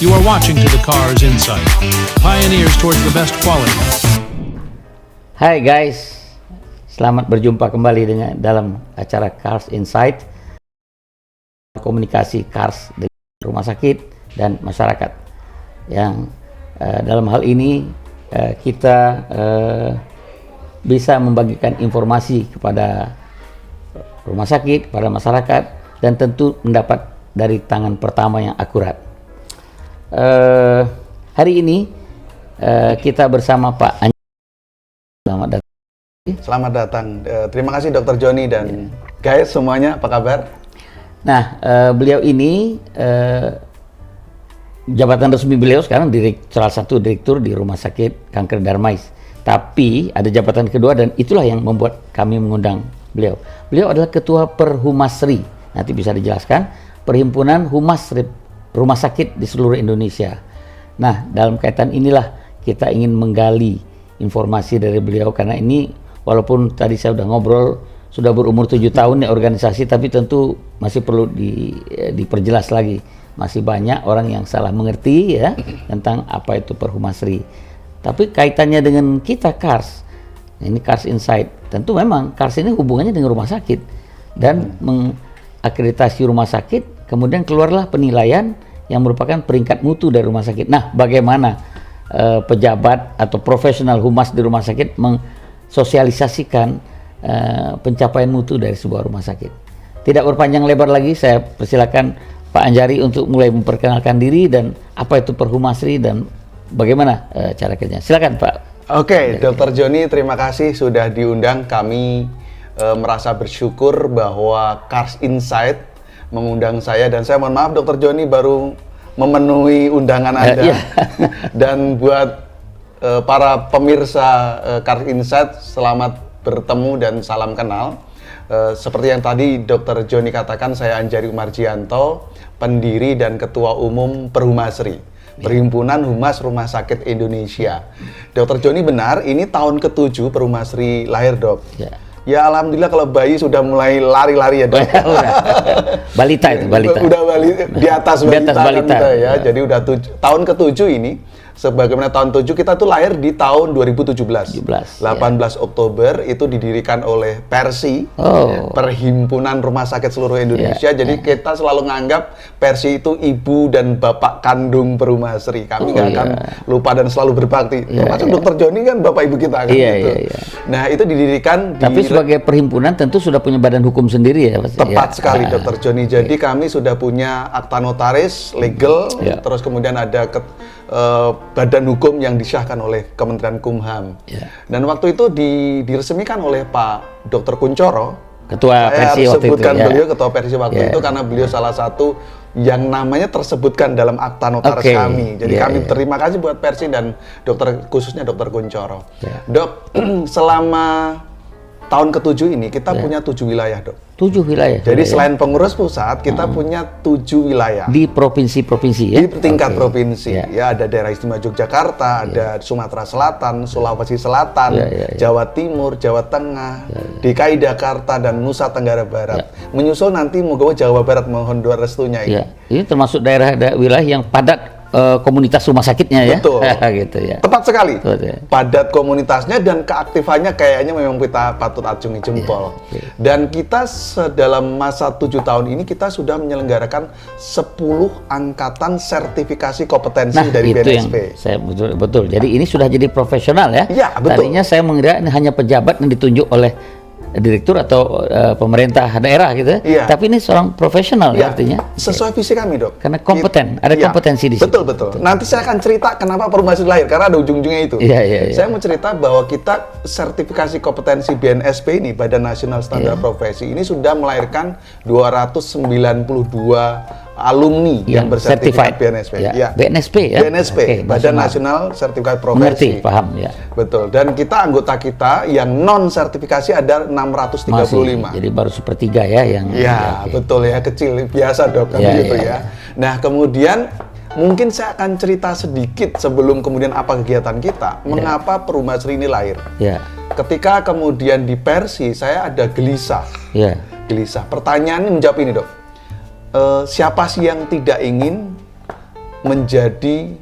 You are watching to the Cars Insight, pioneers towards the best quality. Hai guys, selamat berjumpa kembali dalam acara Cars Insight, komunikasi cars dengan rumah sakit dan masyarakat. Yang dalam hal ini kita bisa membagikan informasi kepada rumah sakit, kepada masyarakat, dan tentu mendapat dari tangan pertama yang akurat. Hari ini kita bersama Pak Anjari. Selamat datang. Selamat datang. Terima kasih Dr. Joni dan guys semuanya, apa kabar? Nah, beliau ini jabatan resmi beliau sekarang salah satu direktur di Rumah Sakit Kanker Darmais. Tapi ada jabatan kedua dan itulah yang membuat kami mengundang beliau. Beliau adalah Ketua Perhumasri. Nanti bisa dijelaskan, Perhimpunan Humas Rumah Sakit di seluruh Indonesia. Nah, dalam kaitan inilah kita ingin menggali informasi dari beliau, karena ini walaupun tadi saya sudah ngobrol, sudah berumur 7 tahun nih organisasi, tapi tentu masih perlu diperjelas lagi. Masih banyak orang yang salah mengerti ya tentang apa itu Perhumasri. Tapi kaitannya dengan kita Cars, ini Cars Insight, tentu memang Cars ini hubungannya dengan rumah sakit dan mengakreditasi rumah sakit, kemudian keluarlah penilaian yang merupakan peringkat mutu dari rumah sakit. Nah, bagaimana pejabat atau profesional humas di rumah sakit mensosialisasikan pencapaian mutu dari sebuah rumah sakit? Tidak berpanjang lebar lagi, saya persilakan Pak Anjari untuk mulai memperkenalkan diri dan apa itu Perhumasri dan bagaimana cara kerjanya. Silakan Pak. Oke, Dr. Joni, terima kasih sudah diundang. Kami merasa bersyukur bahwa Cars Insight mengundang saya, dan saya mohon maaf Dr. Joni baru memenuhi undangan Anda. Dan buat para pemirsa Cars Insight, selamat bertemu dan salam kenal. Seperti yang tadi Dr. Joni katakan, saya Anjari Umarjianto, pendiri dan Ketua Umum Perhumasri, Perhimpunan Humas Rumah Sakit Indonesia. Dr. Joni benar, ini tahun ke-7 Perhumasri lahir, Dok. Ya alhamdulillah kalau bayi sudah mulai lari-lari ya, Dok. Balita itu, balita. Udah di atas balita, kita, ya. Jadi udah tahun ke-7 ini. Sebagaimana tahun 7, kita tuh lahir di tahun 2017. 18 Oktober itu didirikan oleh Persi, Perhimpunan Rumah Sakit Seluruh Indonesia. Jadi kita selalu nganggap Persi itu ibu dan bapak kandung Perhumasri. Kami nggak akan lupa dan selalu berbakti. Termasuk Dr. Joni kan bapak ibu kita kan gitu. Nah, itu didirikan tapi sebagai perhimpunan tentu sudah punya badan hukum sendiri ya, Mas? Tepat sekali Dr. Joni. Jadi kami sudah punya akta notaris legal, terus kemudian ada badan hukum yang disahkan oleh Kementerian Kumham. Dan waktu itu diresmikan oleh Pak Dr. Kuncoro, Ketua Persi waktu itu. Saya sebutkan beliau Ketua Persi waktu itu karena beliau salah satu yang namanya tersebutkan dalam akta notaris kami. Jadi kami terima kasih buat Persi dan khususnya Dr. Kuncoro. Dok, selama tahun ke-7 ini kita punya 7 wilayah, Dok. 7 wilayah. Jadi selain pengurus pusat, kita punya 7 wilayah. Di provinsi-provinsi ya? Di tingkat provinsi. Ya, ada daerah istimewa Yogyakarta, ada Sumatera Selatan, Sulawesi Selatan, Jawa Timur, Jawa Tengah, DKI Jakarta, dan Nusa Tenggara Barat. Menyusul nanti moga Jawa Barat, mohon doa restunya ini. Ini termasuk daerah wilayah yang padat komunitas rumah sakitnya ya. Betul. Gitu ya. Tepat sekali. Betul, ya. Padat komunitasnya dan keaktifannya kayaknya memang kita patut acungi jempol. Dan kita dalam masa 7 tahun ini kita sudah menyelenggarakan 10 angkatan sertifikasi kompetensi dari itu BNSP. Yang saya betul. Jadi ini sudah jadi profesional ya. Iya, betul. Tadinya saya mengira ini hanya pejabat yang ditunjuk oleh direktur atau pemerintah daerah gitu. Tapi ini seorang profesional ya, artinya. Sesuai visi kami, Dok. Karena kompeten, ada kompetensi di situ. Betul. Nanti saya akan cerita kenapa Perhumasri lahir, karena ada ujung-ujungnya itu. Saya mau cerita bahwa kita sertifikasi kompetensi BNSP ini, Badan Nasional Standar Profesi, ini sudah melahirkan 292 alumni yang bersertifikat BNSP. BNSP ya. BNSP, Badan Nasional Sertifikat Profesi. Mengerti, paham ya. Betul. Dan anggota kita yang non sertifikasi ada 635. Jadi baru sepertiga ya yang. Betul ya, kecil biasa, Dok, gitu ya. Nah, kemudian mungkin saya akan cerita sedikit sebelum kemudian apa kegiatan kita, mengapa Perhumasri ini lahir. Ketika kemudian di Persi, saya ada gelisah. Gelisah. Pertanyaannya menjawab ini, Dok. Siapa sih yang tidak ingin menjadi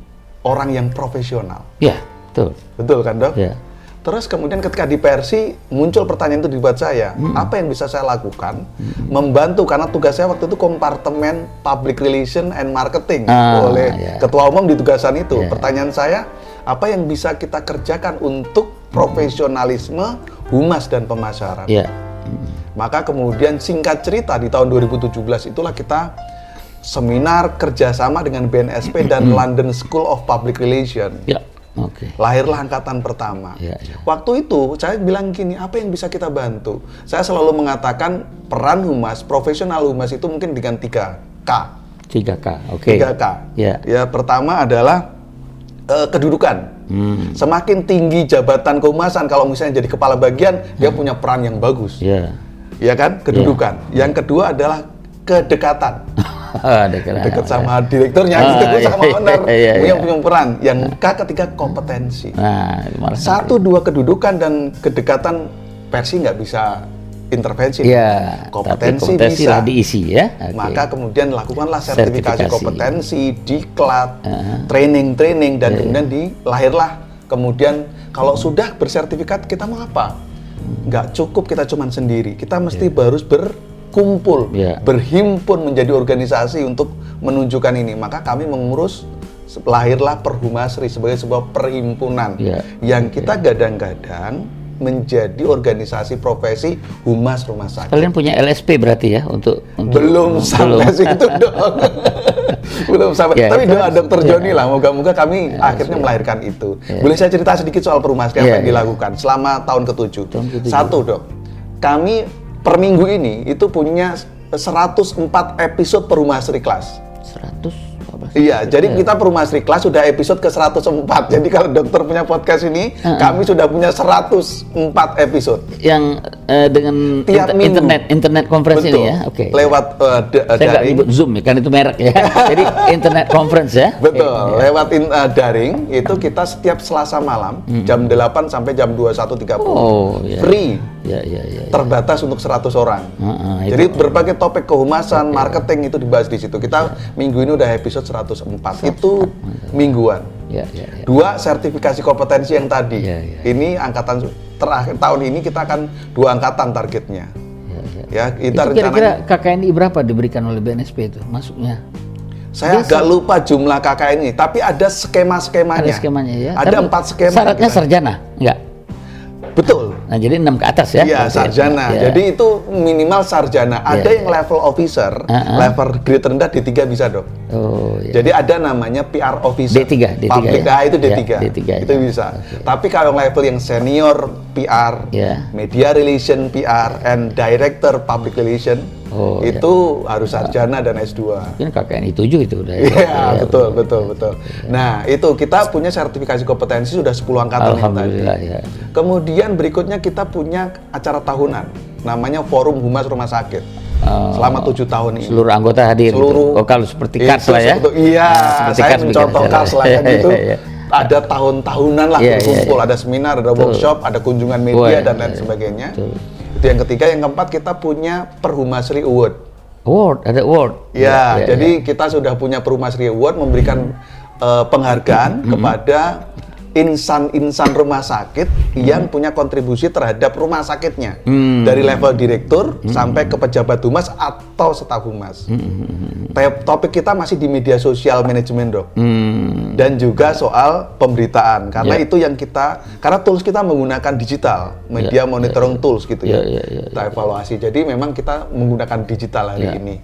orang yang profesional. Ya, betul. Betul kan, Dok? Ya. Terus kemudian ketika di Persi muncul pertanyaan itu dibuat saya, apa yang bisa saya lakukan membantu, karena tugas saya waktu itu kompartemen public relation and marketing oleh ketua umum di tugasan itu. Pertanyaan saya, apa yang bisa kita kerjakan untuk profesionalisme humas dan pemasaran? Maka kemudian singkat cerita di tahun 2017 itulah kita seminar kerjasama dengan BNSP dan London School of Public Relations. Lahirlah angkatan pertama. Waktu itu saya bilang gini, apa yang bisa kita bantu? Saya selalu mengatakan peran humas, profesional humas itu mungkin dengan 3K. 3K, oke. 3K. Ya, pertama adalah kedudukan. Semakin tinggi jabatan kehumasan, kalau misalnya jadi kepala bagian, dia punya peran yang bagus. Ya kan? Kedudukan. Yang kedua adalah kedekatan. Dekat sama direkturnya, sama owner, punya peran. Yang K ketiga kompetensi. 1, 2 kedudukan dan kedekatan Persi nggak bisa intervensi. Kompetensi bisa diisi ya. Maka kemudian lakukanlah sertifikasi kompetensi, diklat, training dan kemudian lahirlah. Kemudian kalau sudah bersertifikat kita mau apa? Nggak cukup kita cuman sendiri. Kita mesti harus berkumpul, berhimpun menjadi organisasi untuk menunjukkan ini. Maka kami mengurus, lahirlah Perhumasri sebagai sebuah perhimpunan yang kita gadang-gadang menjadi organisasi profesi humas rumah sakit. Kalian punya LSP berarti ya untuk belum sampai situ dong. Belum sampai. Tapi doa Dokter Joni lah, moga-moga kami akhirnya melahirkan itu. Boleh saya cerita sedikit soal Perhumasri apa yang dilakukan selama tahun ke-7? Satu, Dok. Kami per minggu ini itu punya 104 episode Perhumasri Class. 100? Iya, jadi kita Perhumasri Class sudah episode ke-104. Jadi kalau dokter punya podcast ini, kami sudah punya 104 episode. Yang dengan internet conference. Betul. Ini ya? Lewat saya nggak nyebut Zoom ya, kan itu merek ya. Jadi internet conference ya? Betul, lewat daring, itu kita setiap Selasa malam, jam 8 sampai jam 21.30. Free. Terbatas untuk 100 orang. Jadi berbagai topik kehumasan, marketing itu dibahas di situ. Kita minggu ini udah episode 104. Itu mingguan. 2, sertifikasi kompetensi yang tadi. Ini angkatan terakhir tahun ini kita akan 2 angkatan targetnya. Ya, kita itu kira-kira KKNI berapa diberikan oleh BNSP itu masuknya? Saya agak lupa jumlah KKNI, tapi ada skema-skemanya. Ada skemanya ya. Ada 4 skema. Syaratnya sarjana, enggak? Betul. Nah, jadi 6 ke atas ya? Iya, sarjana. Jadi itu minimal sarjana. Ada yang level officer, level grade rendah D3 bisa, Dok. Jadi ada namanya PR officer. D3 Public, itu D3. D3 itu bisa. Tapi kalau level yang senior PR, media relation PR, and director public relation, itu harus sarjana dan S2. Mungkin KKNI 7 itu udah. Iya, betul. Nah, itu kita punya sertifikasi kompetensi sudah 10 angkatan yang tadi. Kemudian berikutnya kita punya acara tahunan, namanya Forum Humas Rumah Sakit. Selama 7 tahun ini. Seluruh anggota hadir. Kalau seperti KARS lah ya. Iya, saya mencontoh KARS lah kan itu. Ada tahun-tahunan lah berkumpul, ada seminar, ada workshop, ada kunjungan media dan lain sebagainya. Itu yang ketiga. Yang keempat kita punya Perhumasri Award. Ada award. Jadi kita sudah punya Perhumasri Award memberikan penghargaan kepada insan-insan rumah sakit yang punya kontribusi terhadap rumah sakitnya, dari level direktur sampai ke pejabat humas atau staf humas. Topik kita masih di media sosial manajemen, Dok, dan juga soal pemberitaan, karena itu yang karena tools kita menggunakan digital, media monitoring tools gitu ya. Kita evaluasi, jadi memang kita menggunakan digital hari ini.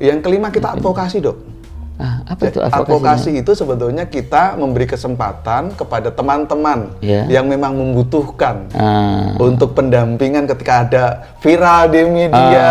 Yang kelima kita advokasi, Dok. Apa itu advokasi? Itu sebetulnya kita memberi kesempatan kepada teman-teman yang memang membutuhkan untuk pendampingan ketika ada viral di media.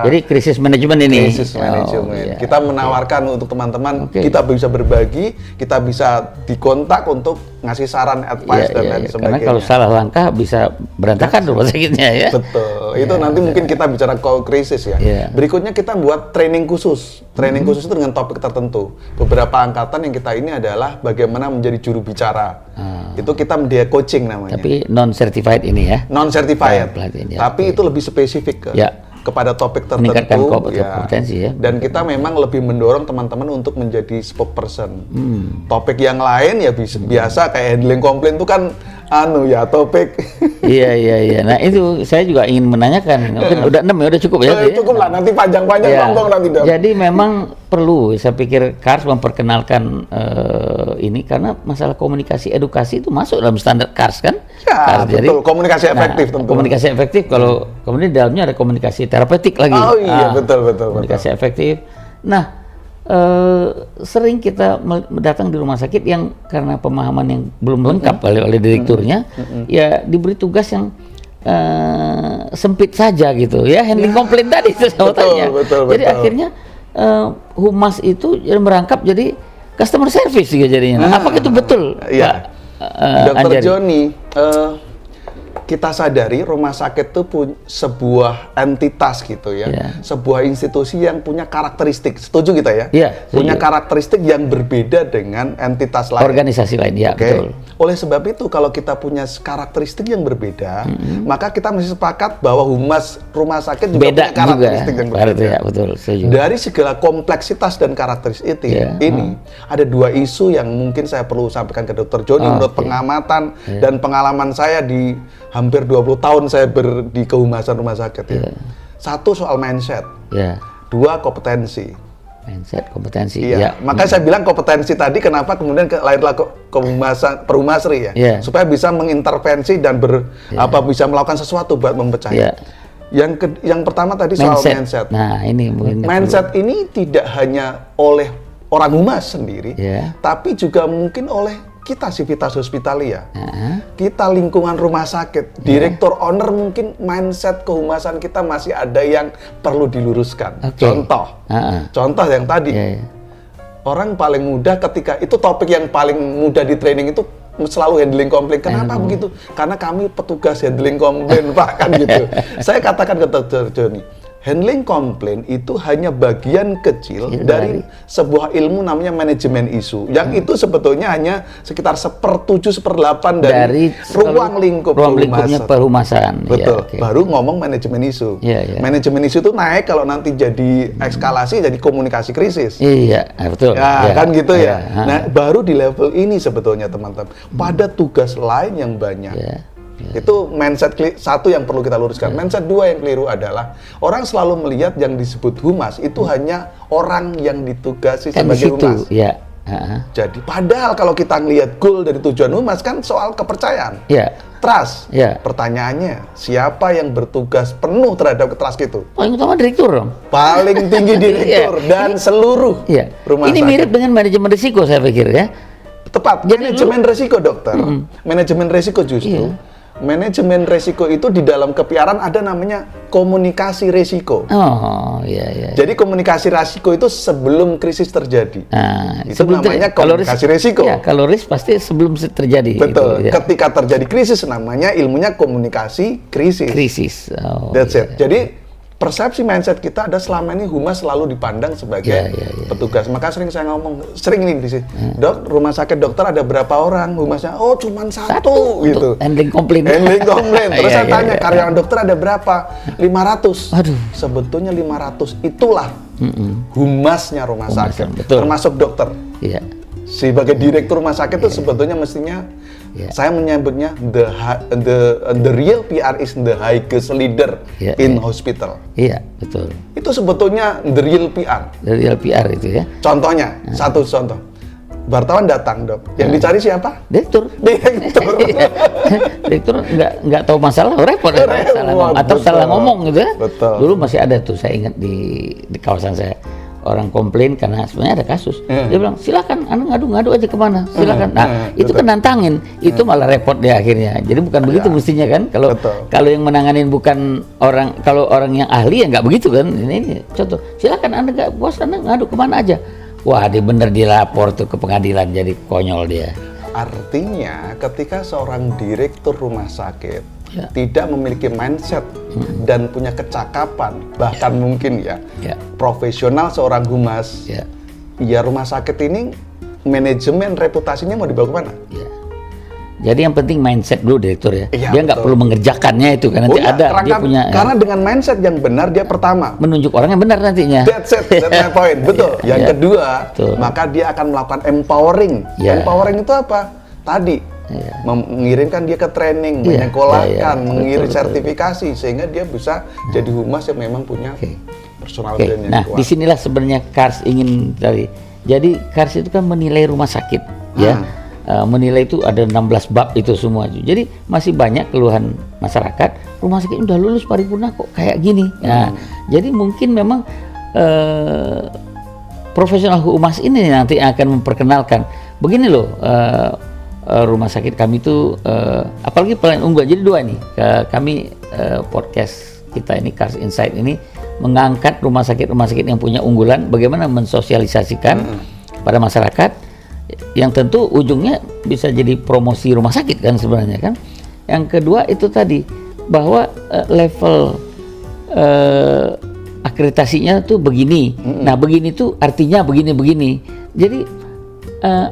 Jadi krisis manajemen ini. Krisis manajemen. Kita menawarkan untuk teman-teman, kita bisa berbagi, kita bisa dikontak untuk ngasih saran, advice dan lain sebagainya. Karena kalau salah langkah bisa berantakan rumah sakitnya ya. Betul. Itu nanti mungkin kita bicara call krisis ya. Berikutnya kita buat training khusus. Training khusus itu dengan topik tertentu. Beberapa angkatan yang kita ini adalah bagaimana menjadi juru bicara. Itu kita media coaching namanya. Tapi non certified ini ya. Non certified. Tapi itu lebih spesifik ke kepada topik tertentu, meningkatkan kompetensi ya. Dan kita memang lebih mendorong teman-teman untuk menjadi spokesperson. Topik yang lain ya biasa kayak handling komplain itu kan topik. Iya. Nah itu saya juga ingin menanyakan. Mungkin udah 6 ya, udah cukup ya. Cukup lah, nanti panjang-panjang ngomong nanti. Jadi memang perlu, saya pikir Kars memperkenalkan ini karena masalah komunikasi edukasi itu masuk dalam standar Kars kan? Ya, Kars. betul. Jadi, komunikasi efektif tentu. Komunikasi efektif, kalau kemudian di dalamnya ada komunikasi terapeutik lagi. Oh iya, betul. Komunikasi efektif. Nah, sering kita datang di rumah sakit yang karena pemahaman yang belum lengkap oleh direkturnya, ya diberi tugas yang sempit saja gitu ya, handling komplain tadi itu saya tanya. Jadi akhirnya humas itu merangkap jadi customer service juga jadinya. Apakah itu betul, Pak Dr. Joni? Kita sadari rumah sakit itu sebuah entitas gitu ya, sebuah institusi yang punya karakteristik. Setuju kita ya? Punya karakteristik yang berbeda dengan entitas lain. Organisasi lain, ya betul. Oleh sebab itu kalau kita punya karakteristik yang berbeda, maka kita mesti sepakat bahwa humas rumah sakit juga punya karakteristik yang berbeda. Ya, betul. Setuju. Dari segala kompleksitas dan karakteristik ini, ada dua isu yang mungkin saya perlu sampaikan ke Dr. Joni menurut pengamatan dan pengalaman saya di hampir 20 tahun saya di kehumasan rumah sakit ya. Satu soal mindset. Dua kompetensi. Mindset, kompetensi. Makanya saya bilang kompetensi tadi kenapa kemudian lahirlah Perhumasri ya. Supaya bisa mengintervensi dan bisa melakukan sesuatu buat memecah. Yang pertama tadi soal mindset. Nah, ini mungkin mindset ini tidak hanya oleh orang humas sendiri, tapi juga mungkin oleh kita Civitas Hospitalia, kita lingkungan rumah sakit, direktur owner mungkin mindset kehumasan kita masih ada yang perlu diluruskan. Contoh yang tadi, orang paling mudah ketika itu topik yang paling mudah di training itu selalu handling komplain. Kenapa begitu? Karena kami petugas handling komplain Pak kan gitu. Saya katakan ke Dr. Joni, handling komplain itu hanya bagian kecil dari sebuah ilmu namanya manajemen isu. Yang itu sebetulnya hanya sekitar 1/7, 1/8 dari ruang lingkupnya perhumasan. Betul. Baru ngomong manajemen isu. Manajemen isu itu naik kalau nanti jadi eskalasi, jadi komunikasi krisis. Betul. Kan gitu ya. Nah, baru di level ini sebetulnya teman-teman. Pada tugas lain yang banyak. Itu mindset satu yang perlu kita luruskan. Mindset dua yang keliru adalah orang selalu melihat yang disebut humas itu hanya orang yang ditugasi sebagai humas. Jadi padahal kalau kita ngelihat goal dari tujuan humas kan soal kepercayaan, trust. Pertanyaannya, siapa yang bertugas penuh terhadap trust itu? Paling utama direktur dong. Paling tinggi direktur dan seluruh rumah ini sakit. mirip dengan manajemen risiko saya pikir ya. Tepat. Manajemen resiko dokter. Manajemen resiko justru. Manajemen resiko itu di dalam kepiaran ada namanya komunikasi resiko. Jadi komunikasi resiko itu sebelum krisis terjadi. Itu namanya komunikasi resiko. Kalau risk pasti sebelum terjadi. Betul. Ketika terjadi krisis namanya ilmunya komunikasi krisis. That's it. Jadi persepsi mindset kita ada selama ini humas selalu dipandang sebagai petugas. Maka sering saya ngomong, sering nih di sini, Dok, rumah sakit dokter ada berapa orang? Humasnya, oh cuman satu gitu. Handling komplain. Terus saya tanya, karyawan dokter ada berapa? 500. Sebetulnya 500 itulah humasnya rumah sakit. Termasuk dokter. Sebagai direktur rumah sakit itu sebetulnya mestinya saya menyebutnya the real PR is the highest leader in hospital. Betul. Itu sebetulnya the real PR. The real PR itu ya. Contohnya, satu contoh. Wartawan datang, Dok. Yang dicari siapa? Direktur. Direktur nggak tahu masalah, repot salah ngomong gitu ya. Betul. Dulu masih ada tuh, saya ingat di kawasan saya. Orang komplain karena sebenarnya ada kasus. Dia bilang, silakan, Anda ngadu aja kemana, silakan. Itu kan nantangin, itu malah repot deh akhirnya. Jadi bukan begitu mestinya kan? Kalau yang menanganin bukan orang, kalau orang yang ahli ya nggak begitu kan? Ini contoh, silakan Anda nggak puas, Anda ngadu kemana aja. Wah, dia bener dilapor tuh ke pengadilan, jadi konyol dia. Artinya, ketika seorang direktur rumah sakit tidak memiliki mindset dan punya kecakapan, bahkan mungkin profesional seorang humas, rumah sakit ini manajemen reputasinya mau dibawa kemana? Jadi yang penting mindset dulu direktur ya. Iya, Dia nggak betul. perlu mengerjakannya itu kan nanti ada dia punya karena dengan mindset yang benar dia pertama menunjuk orang yang benar nantinya. that's it, that's my point. Betul. Iya, Yang iya. kedua, Betul. maka dia akan melakukan empowering. Iya. Empowering itu apa? Tadi Iya. mengirimkan dia ke training, Iya, menyekolahkan, iya, iya. mengirim Betul, sertifikasi sehingga dia bisa jadi humas yang memang punya personal Oke, brand yang nah kuat. disinilah sebenarnya Kars ingin dari. Jadi Kars itu kan menilai rumah sakit, ya. Menilai itu ada 16 bab itu semua. Jadi masih banyak keluhan masyarakat, rumah sakit udah lulus paripurna kok kayak gini. Nah, jadi mungkin memang profesional humas ini nanti akan memperkenalkan. Begini loh, rumah sakit kami itu, apalagi paling unggul. Jadi dua nih, kami podcast kita ini Kars Insight ini mengangkat rumah sakit yang punya unggulan, bagaimana mensosialisasikan pada masyarakat, yang tentu ujungnya bisa jadi promosi rumah sakit kan sebenarnya kan. Yang kedua itu tadi bahwa level akreditasinya tuh begini. Nah begini tuh artinya begini. Jadi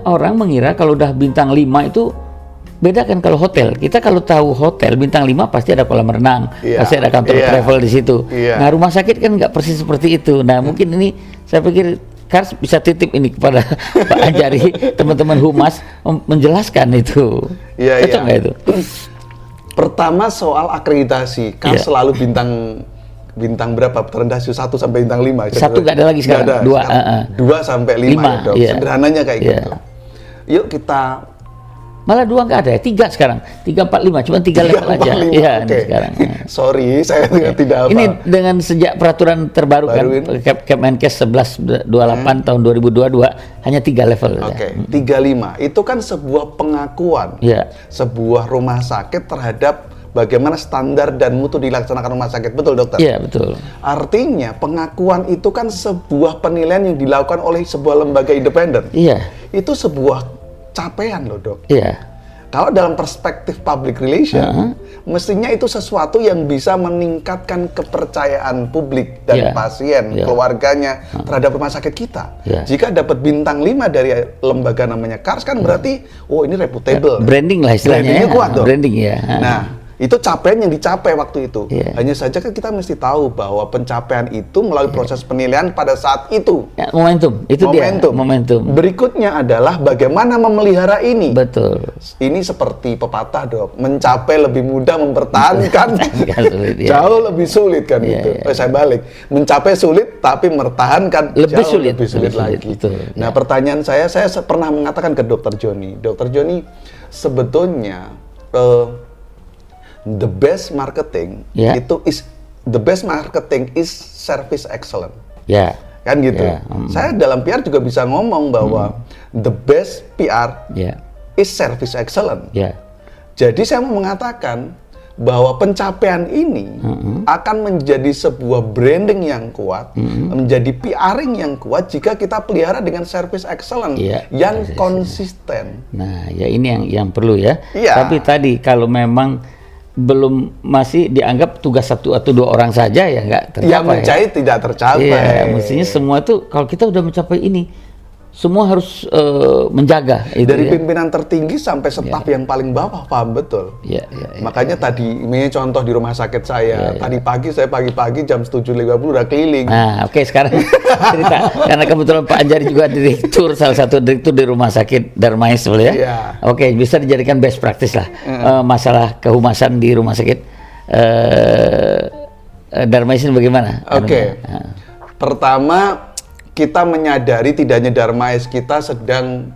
orang mengira kalau udah bintang 5 itu beda kan kalau hotel. Kita kalau tahu hotel bintang 5 pasti ada kolam renang, Iya, pasti ada kantor iya, travel di situ. iya. Nah rumah sakit kan nggak persis seperti itu. Nah mungkin ini saya pikir Kars bisa titip ini kepada Pak Anjari, teman-teman humas menjelaskan itu. Iya, Cocok iya. nggak itu? Pertama soal akreditasi, kan Iya. selalu bintang berapa? Terendah 1 sampai bintang 5. Satu nggak ada lagi sekarang. Nggak ada. Dua, Sekarang 2 sampai 5 Lima, ya, Dok. iya. Sederhananya kayak Iya. gitu. Yuk kita Malah 2 nggak ada ya, 3 sekarang. 3, 4, 5, cuma 3 level aja. 3, 4, 5. Iya, Oke. ini sekarang. Sorry, saya tidak apa. Ini dengan sejak peraturan terbaru kan, Baruin. Kemenkes 1128 tahun 2022 hanya 3 level. Oke, 35. Itu kan sebuah pengakuan. Iya. Sebuah rumah sakit terhadap bagaimana standar dan mutu dilaksanakan rumah sakit. Betul, Dokter? Iya, betul. Artinya pengakuan itu kan sebuah penilaian yang dilakukan oleh sebuah lembaga independen. Iya. Itu sebuah capaian loh, Dok. Iya. Kalau dalam perspektif public relation, mestinya itu sesuatu yang bisa meningkatkan kepercayaan publik dan Iya. pasien, Iya. keluarganya terhadap rumah sakit kita. Iya. Jika dapat bintang 5 dari lembaga namanya Kars kan berarti, oh ini reputable. Branding lah istilahnya. Brandingnya ya. kuat dong. Branding ya. Nah, itu capaian yang dicapai waktu itu. Iya. Hanya saja kan kita mesti tahu bahwa pencapaian itu melalui proses penilaian pada saat itu. Ya, momentum. Itu dia. Momentum. Berikutnya adalah bagaimana memelihara ini. Betul. Ini seperti pepatah, Dok. Mencapai lebih mudah, mempertahankan Sulit, ya. jauh lebih sulit kan Iya, gitu. iya. Saya balik. Mencapai sulit tapi mempertahankan Lebih jauh sulit. lebih sulit Lebih sulit, lagi. betul, Nah, ya. pertanyaan saya pernah mengatakan ke Dokter Joni. Dokter Joni, sebetulnya the best marketing Ya. the best marketing is service excellent. Ya. Kan gitu. Ya, Saya dalam PR juga bisa ngomong bahwa the best PR Ya. is service excellent. Ya. Jadi saya mau mengatakan bahwa pencapaian ini akan menjadi sebuah branding yang kuat, menjadi PRing yang kuat jika kita pelihara dengan service excellent Iya, yang service konsisten. Nah, ya ini yang perlu ya. Iya. Tapi tadi kalau memang belum masih dianggap tugas 1 atau 2 orang saja ya nggak tercapai. Yang mencari tidak tercapai. Iya, mestinya semua tuh kalau kita udah mencapai ini, semua harus menjaga itu Dari ya. pimpinan tertinggi sampai staf yang paling bawah paham betul. Iya, iya, iya. Makanya tadi ini contoh di rumah sakit saya. Iya. Tadi pagi saya pagi-pagi jam 7.50 udah keliling. Nah, oke sekarang cerita karena kebetulan Pak Anjari juga direktur, salah satu direktur di rumah sakit Darmais ya. Iya. Oke, bisa dijadikan best practice lah masalah kehumasan di rumah sakit Darmais ini bagaimana? Oke. Pertama, kita menyadari tidak hanya Darmais, kita sedang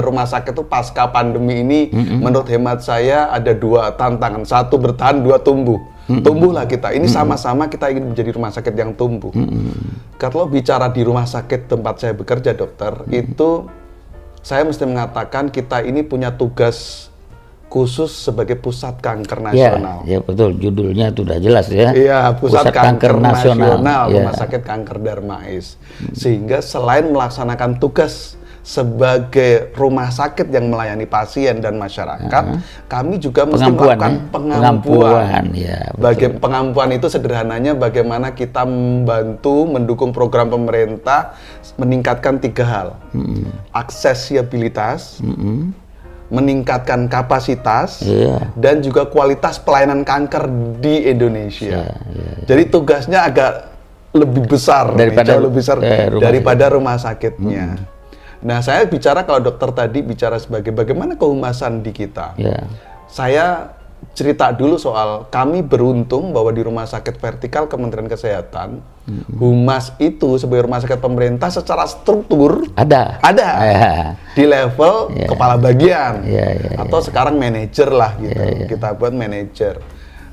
rumah sakit itu pasca pandemi ini, menurut hemat saya ada 2 tantangan. 1 bertahan, 2 tumbuh. Tumbuhlah kita. Ini sama-sama kita ingin menjadi rumah sakit yang tumbuh. Kalau bicara di rumah sakit tempat saya bekerja, Dokter, itu saya mesti mengatakan kita ini punya tugas khusus sebagai pusat kanker nasional. Ya betul, judulnya itu udah jelas ya. Iya, Pusat Kanker Nasional, Rumah Sakit Kanker Darmais. Sehingga selain melaksanakan tugas sebagai rumah sakit yang melayani pasien dan masyarakat, kami juga mesti melakukan pengampuan. Ya, Pengampuan itu sederhananya bagaimana kita membantu mendukung program pemerintah meningkatkan 3 hal. Aksesibilitas, meningkatkan kapasitas Iya. dan juga kualitas pelayanan kanker di Indonesia. Iya. Jadi tugasnya agak lebih besar, Daripada, jauh lebih besar rumah daripada rumah sakitnya. Nah, saya bicara kalau dokter tadi bicara sebagai bagaimana kehumasan di kita. Iya. Saya cerita dulu soal kami beruntung bahwa di Rumah Sakit Vertikal Kementerian Kesehatan, humas itu sebagai rumah sakit pemerintah secara struktur Ada. Ya. di level Iya. kepala bagian Iya, atau sekarang manajer lah gitu. Kita buat manajer.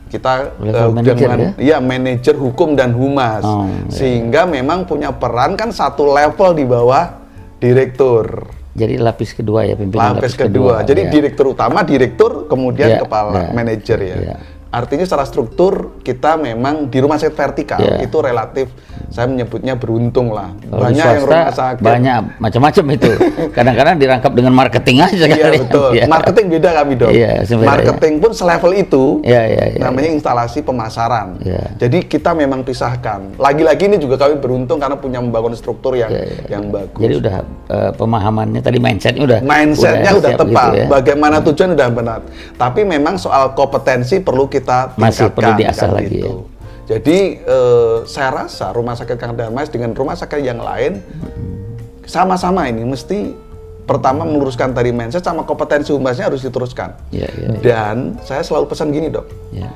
Kita Level manajer, dengan manajer hukum dan humas, Oh, sehingga memang punya peran kan satu level di bawah direktur. Jadi lapis kedua ya, pimpinan Lapis kedua. Jadi ya. direktur utama, direktur, kemudian Ya, kepala ya, manajer ya. ya. Artinya secara struktur kita memang di rumah sakit vertikal Ya. itu relatif saya menyebutnya beruntung lah. Kalau di Banyak yang swasta, rumah sakit. banyak macam-macam itu. Kadang-kadang dirangkap dengan marketing aja Iya sekalian. betul. Iya. Marketing beda kami dong. Iya, sebenarnya, Marketing pun selevel itu. Iya. Namanya instalasi pemasaran. Iya. Jadi kita memang pisahkan. Lagi-lagi ini juga kami beruntung karena punya membangun struktur yang bagus. Jadi udah pemahamannya tadi, mindsetnya udah Mindsetnya udah siap tepat, gitu ya. bagaimana tujuan udah benar. Tapi memang soal kompetensi perlu kita tingkatkan. Masih perlu diasah kan lagi gitu. Jadi saya rasa Rumah Sakit Kanker Darmais dengan rumah sakit yang lain sama-sama ini mesti pertama meluruskan tadi mindset sama kompetensi humasnya harus diteruskan. Iya. Dan saya selalu pesan gini dok, Iya.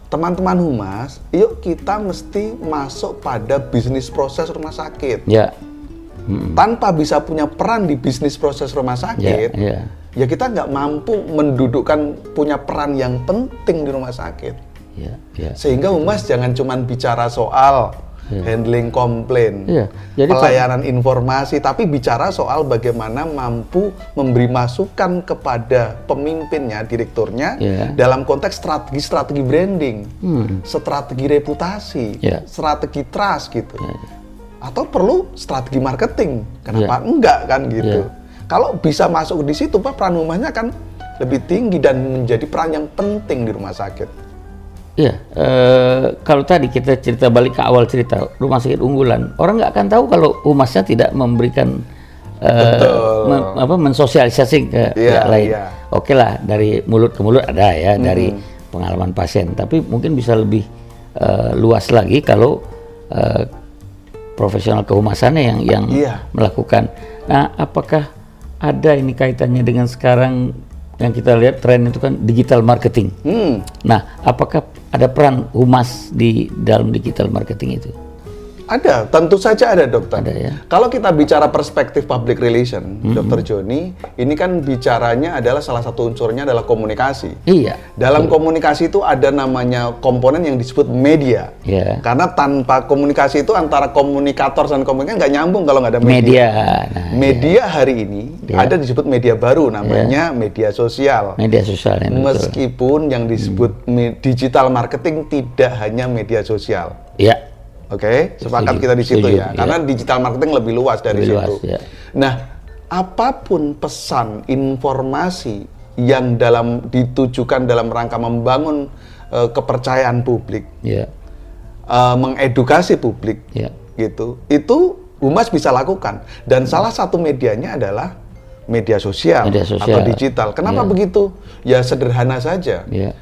teman-teman humas, yuk kita mesti masuk pada bisnis proses rumah sakit. Ya. Tanpa bisa punya peran di bisnis proses rumah sakit, ya kita nggak mampu mendudukkan punya peran yang penting di rumah sakit. Iya. Sehingga humas jangan cuma bicara soal handling komplain, Iya. Jadi pelayanan informasi, tapi bicara soal bagaimana mampu memberi masukan kepada pemimpinnya, direkturnya, Iya. dalam konteks strategi branding, strategi reputasi, Iya. strategi trust gitu. Atau perlu strategi marketing, kenapa enggak kan gitu. Kalau bisa masuk di situ, Pak, peran humasnya kan lebih tinggi dan menjadi peran yang penting di rumah sakit. Iya, kalau tadi kita cerita balik ke awal cerita rumah sakit unggulan, orang nggak akan tahu kalau humasnya tidak memberikan mensosialisasi ke pihak lain. Iya. Oke lah, dari mulut ke mulut ada ya, dari pengalaman pasien. Tapi mungkin bisa lebih luas lagi kalau profesional kehumasannya yang melakukan. Nah, apakah ada ini kaitannya dengan sekarang yang kita lihat tren itu kan digital marketing. Nah, apakah ada peran humas di dalam digital marketing itu? Ada, tentu saja ada dokter. Ada ya. Kalau kita bicara perspektif public relation, Dokter Joni, ini kan bicaranya adalah salah satu unsurnya adalah komunikasi. Iya. Dalam komunikasi itu ada namanya komponen yang disebut media. Iya. Karena tanpa komunikasi itu antara komunikator dan komunikan nggak nyambung kalau nggak ada media. Nah, Media hari ini ada disebut media baru, namanya media sosial. media sosial yang betul. Meskipun yang disebut digital marketing tidak hanya media sosial. Iya. Oke, sepakat Setuju, kita di situ setuju, ya. Karena digital marketing lebih luas dari Lebih situ. luas, ya. Nah, apapun pesan, informasi yang ditujukan dalam rangka membangun kepercayaan publik, Iya. mengedukasi publik, Iya. gitu, itu humas bisa lakukan. Dan salah satu medianya adalah media sosial, Media sosial. atau digital. Kenapa begitu? Ya sederhana saja. Iya.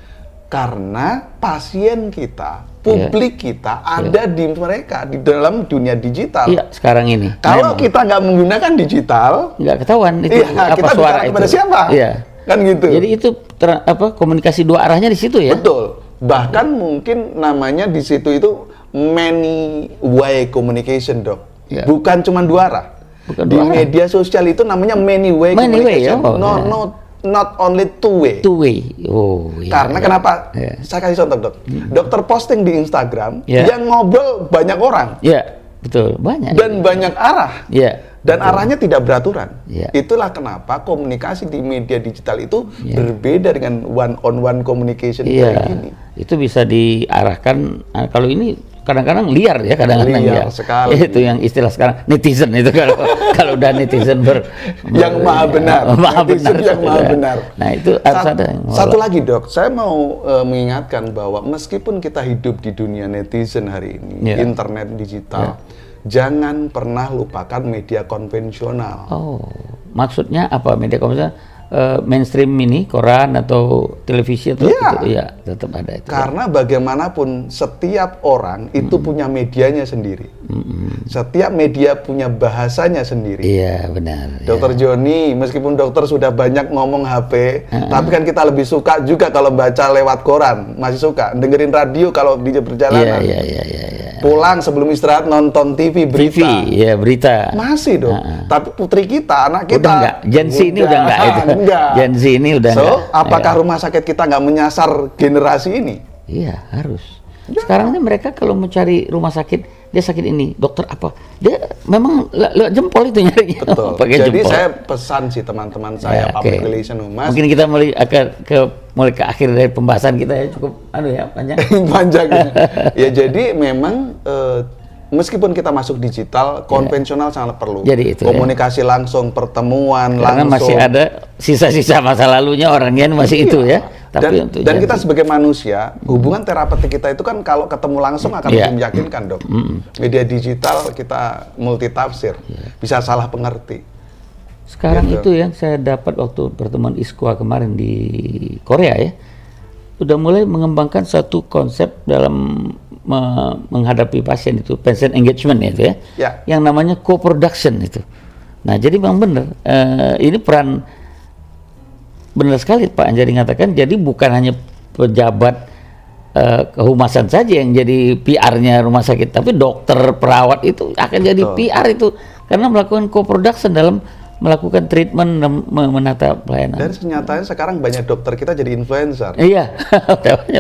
Karena pasien kita, publik kita ada di mereka, di dalam dunia digital. Iya, sekarang ini. Kalau Memang. kita nggak menggunakan digital, nggak ketahuan itu apa kita suara bicara itu. kepada siapa? Iya. Kan gitu. Jadi itu komunikasi dua arahnya di situ ya. Betul. Bahkan mungkin namanya di situ itu many way communication, Dok. Iya. Bukan cuma dua arah. Bukan Di dua arah. media sosial itu namanya many way Many way, communication. ya? Not only two way. Two way. Oh, iya. Karena kenapa? Iya. Saya kasih contoh, Dok. Dokter posting di Instagram, Iya. yang ngobrol banyak orang Iya, betul. Banyak. dan banyak arah. Iya. Dan arahnya tidak beraturan. Iya. Itulah kenapa komunikasi di media digital itu berbeda dengan one-on-one communication Iya. kayak gini. Itu bisa diarahkan kalau ini kadang-kadang liar ya, kadang-kadang Liar ya. sekali. Itu yang istilah sekarang netizen itu kalau udah netizen Yang maha benar. maha Netizen benar. yang maha benar. Nah, itu harus ada yang Satu mengolah. lagi, Dok, saya mau mengingatkan bahwa meskipun kita hidup di dunia netizen hari ini, Iya. internet digital, jangan pernah lupakan media konvensional. Oh, maksudnya apa media konvensional? mainstream ini, koran atau televisi atau Iya. itu, ya tetap ada itu. Karena bagaimanapun setiap orang itu punya medianya sendiri. Setiap media punya bahasanya sendiri. Iya benar. Dokter Joni, meskipun dokter sudah banyak ngomong HP, tapi kan kita lebih suka juga kalau baca lewat koran, masih suka dengerin radio kalau di perjalanan. Iya. Pulang sebelum istirahat nonton TV berita. Iya berita. Masih dong. Tapi putri kita, anak kita Udah enggak. Gen Z ini udah enggak itu. Enggak. Gen Z ini udah So, enggak. apakah rumah sakit kita nggak menyasar generasi ini? Iya harus. Sekarang ini mereka kalau mencari rumah sakit, dia sakit ini, dokter apa? Dia memang lewat jempol itu nyarinya. Betul. Pakai Jadi jempol. saya pesan sih teman-teman saya, Ya, public oke. relation humas, Mungkin kita mulai ke akhir dari pembahasan kita ya, cukup panjang. panjang. Ya jadi memang meskipun kita masuk digital, konvensional sangat perlu. Jadi itu, komunikasi langsung, pertemuan Karena langsung. masih ada sisa-sisa masa lalunya orangnya masih itu ya. Tapi untuk Dan kita janji. sebagai manusia, hubungan terapeutik kita itu kan kalau ketemu langsung akan Iya. lebih meyakinkan, Dok. Media digital kita multitafsir, bisa salah pengerti. Sekarang Gitu. itu yang saya dapat waktu pertemuan ISKWA kemarin di Korea ya, udah mulai mengembangkan satu konsep dalam menghadapi pasien itu, patient engagement itu ya, Ya. yang namanya co-production itu. Nah jadi memang benar, ini peran benar sekali Pak Anjari mengatakan, jadi bukan hanya pejabat kehumasan saja yang jadi PR-nya rumah sakit, tapi dokter, perawat itu akan jadi Betul. PR itu karena melakukan co-production dalam melakukan treatment dan menata pelayanan. Dan senyatanya sekarang banyak dokter kita jadi influencer. Iya,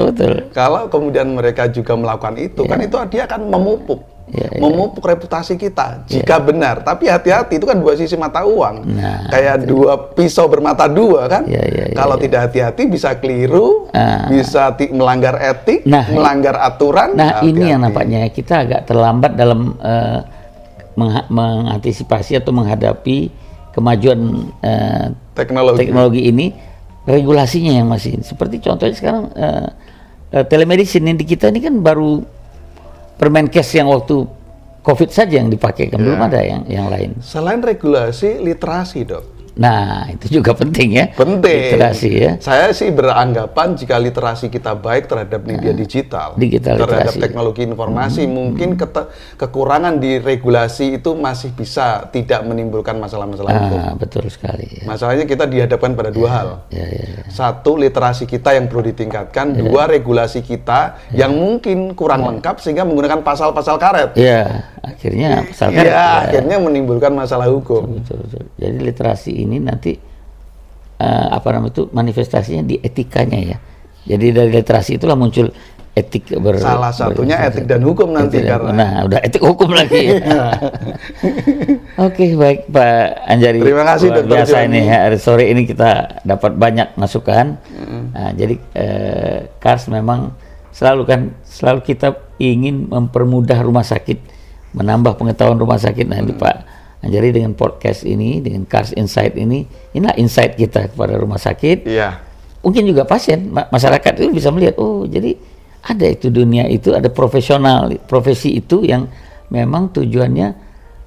betul. Kalau kemudian mereka juga melakukan itu, kan itu dia akan memupuk. Memupuk reputasi kita jika benar, tapi hati-hati, itu kan dua sisi mata uang. Nah, kayak dua pisau bermata dua kan. Kalau tidak hati-hati bisa keliru, bisa melanggar etik, melanggar aturan. Nah hati-hati. ini yang nampaknya kita agak terlambat dalam mengantisipasi atau menghadapi kemajuan teknologi ini. Regulasinya yang masih seperti contohnya sekarang telemedicine yang di kita ini kan baru Permenkes yang waktu COVID saja yang dipakai, kan belum ada yang lain. Selain regulasi, literasi, Dok. Nah, itu juga penting ya. Penting. Literasi ya. Saya sih beranggapan jika literasi kita baik terhadap media digital, terhadap literasi. Teknologi informasi, mungkin kekurangan di regulasi itu masih bisa tidak menimbulkan masalah-masalah hukum. Betul sekali. Ya. Masalahnya kita dihadapkan pada dua hal. Satu, literasi kita yang perlu ditingkatkan. Dua, regulasi kita yang mungkin kurang lengkap sehingga menggunakan pasal-pasal karet. Iya, akhirnya pasal karet. Akhirnya menimbulkan masalah hukum. Betul. Jadi literasi ini nanti manifestasinya di etikanya ya. Jadi dari literasi itulah muncul etik Salah satunya etik dan hukum nanti karena. Nah, udah etik hukum lagi. Oke, baik Pak Anjari. Terima kasih Luar Dr. biasa Joni. ini ya. Sore ini kita dapat banyak masukan. Nah, jadi Kars memang selalu kita ingin mempermudah rumah sakit, menambah pengetahuan rumah sakit. Nah, Pak Anjari dengan podcast ini, dengan Kars Insight inilah insight kita kepada rumah sakit. Iya. Mungkin juga pasien, masyarakat itu bisa melihat, oh jadi ada itu dunia itu, ada profesi itu yang memang tujuannya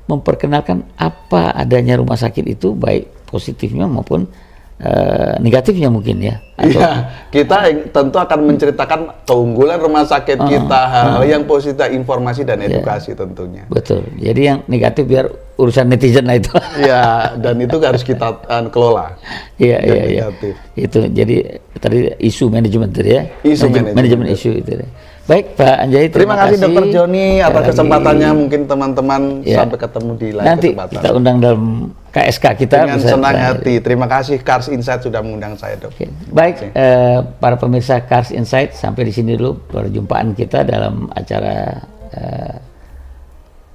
memperkenalkan apa adanya rumah sakit itu, baik positifnya maupun negatifnya mungkin ya. Iya, kita tentu akan menceritakan keunggulan rumah sakit kita, hal yang positif, informasi dan edukasi tentunya. Betul. Jadi yang negatif biar urusan netizen lah itu. Iya, dan itu harus kita kelola. Iya. Negatif. Itu jadi tadi isu manajemen tadi ya. Isu manajemen isu itu. Baik Pak Anjari, Terima kasih Dr. Joni atas Sekali lagi. kesempatannya. Mungkin teman-teman sampai ketemu di lain Nanti kesempatan. kita undang dalam KSK kita. Dengan senang hati. Terima kasih Kars Insight sudah mengundang saya, Dok. Oke. Baik, para pemirsa Kars Insight, sampai di sini dulu perjumpaan kita dalam acara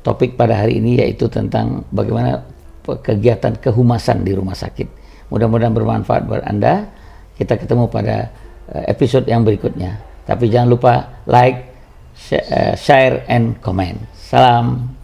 topik pada hari ini, yaitu tentang bagaimana kegiatan kehumasan di rumah sakit. Mudah-mudahan bermanfaat buat Anda. Kita ketemu pada episode yang berikutnya. Tapi jangan lupa like, share, and comment. Salam.